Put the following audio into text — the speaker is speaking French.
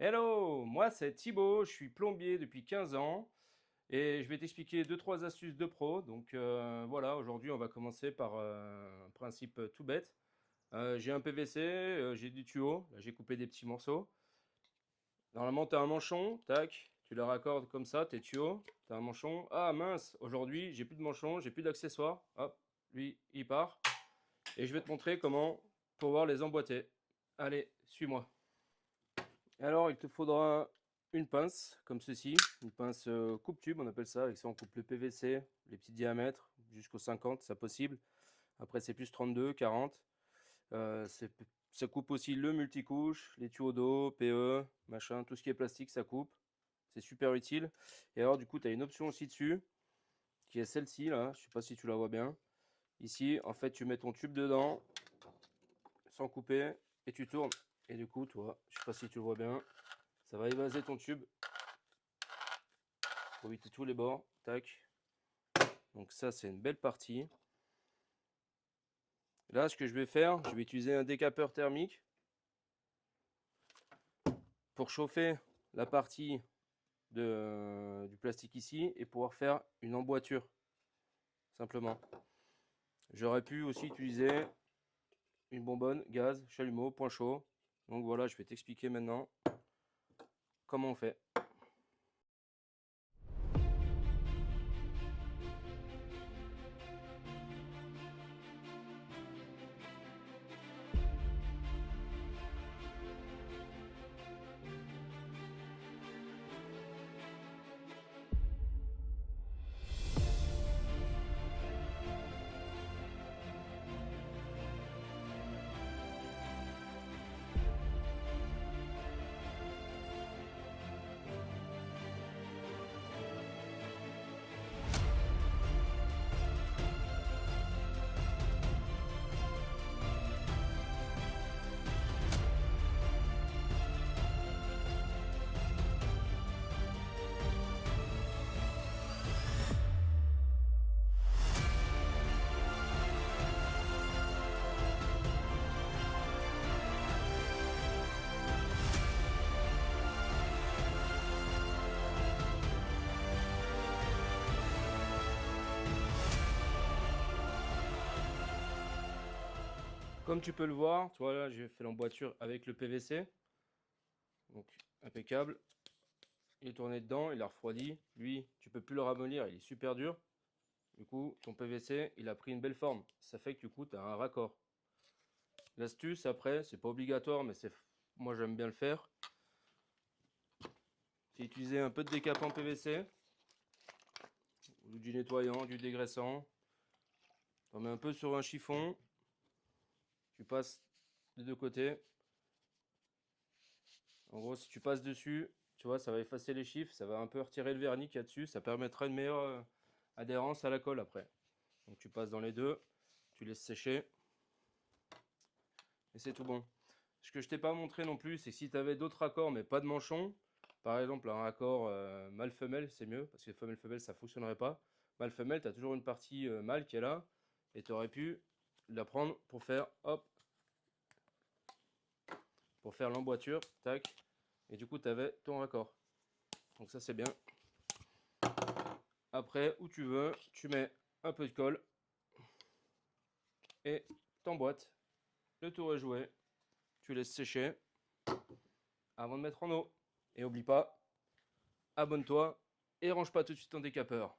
Hello, moi c'est Thibaut, je suis plombier depuis 15 ans et je vais t'expliquer deux trois astuces de pro. Donc voilà, aujourd'hui on va commencer par un principe tout bête. J'ai un PVC, j'ai du tuyau, là j'ai coupé des petits morceaux. Normalement tu as un manchon, tac, tu le raccordes comme ça, tes tuyaux, tu as un manchon. Ah mince, aujourd'hui j'ai plus de manchon, j'ai plus d'accessoires. Hop, lui il part. Et je vais te montrer comment pouvoir les emboîter. Allez, suis-moi. Alors, il te faudra une pince comme ceci, une pince coupe-tube, on appelle ça. Avec ça, on coupe le PVC, les petits diamètres, jusqu'au 50, c'est possible. Après, c'est plus 32, 40. Euh, c'est- Ça coupe aussi le multicouche, les tuyaux d'eau, PE, machin, tout ce qui est plastique, ça coupe. C'est super utile. Et alors, du coup, tu as une option aussi dessus, qui est celle-ci, là. Je sais pas si tu la vois bien. Ici, en fait, tu mets ton tube dedans, sans couper, et tu tournes. Et du coup, toi, je sais pas si tu le vois bien, ça va évaser ton tube pour éviter tous les bords. Tac. Donc ça, c'est une belle partie. Là, ce que je vais faire, je vais utiliser un décapeur thermique pour chauffer la partie du plastique ici et pouvoir faire une emboîture, simplement. J'aurais pu aussi utiliser une bonbonne, gaz, chalumeau, point chaud. Donc voilà, je vais t'expliquer maintenant comment on fait. Comme tu peux le voir, tu vois là, j'ai fait l'emboîture avec le PVC. Donc impeccable. Il est tourné dedans, il a refroidi. Lui, tu peux plus le ramollir, il est super dur. Du coup, ton PVC, il a pris une belle forme. Ça fait que du coup, tu as un raccord. L'astuce, après, c'est pas obligatoire, mais moi j'aime bien le faire. C'est utiliser un peu de décapant PVC, ou du nettoyant, du dégraissant. Tu en mets un peu sur un chiffon. Tu passes des deux côtés. En gros, si tu passes dessus, tu vois, ça va effacer les chiffres, ça va un peu retirer le vernis qu'il y a dessus. Ça permettra une meilleure adhérence à la colle après. Donc tu passes dans les deux, tu laisses sécher. Et c'est tout bon. Ce que je t'ai pas montré non plus, c'est que si tu avais d'autres raccords mais pas de manchon, par exemple un raccord mâle-femelle, c'est mieux, parce que femelle-femelle ça fonctionnerait pas. Mâle-femelle, tu as toujours une partie mâle qui est là, et tu aurais pu la prendre pour faire, hop, pour faire l'emboîture, tac, et du coup tu avais ton raccord. Donc ça c'est bien. Après, où tu veux, tu mets un peu de colle, et t'emboîtes. Le tour est joué, tu laisses sécher avant de mettre en eau. Et oublie pas, abonne-toi et range pas tout de suite ton décapeur.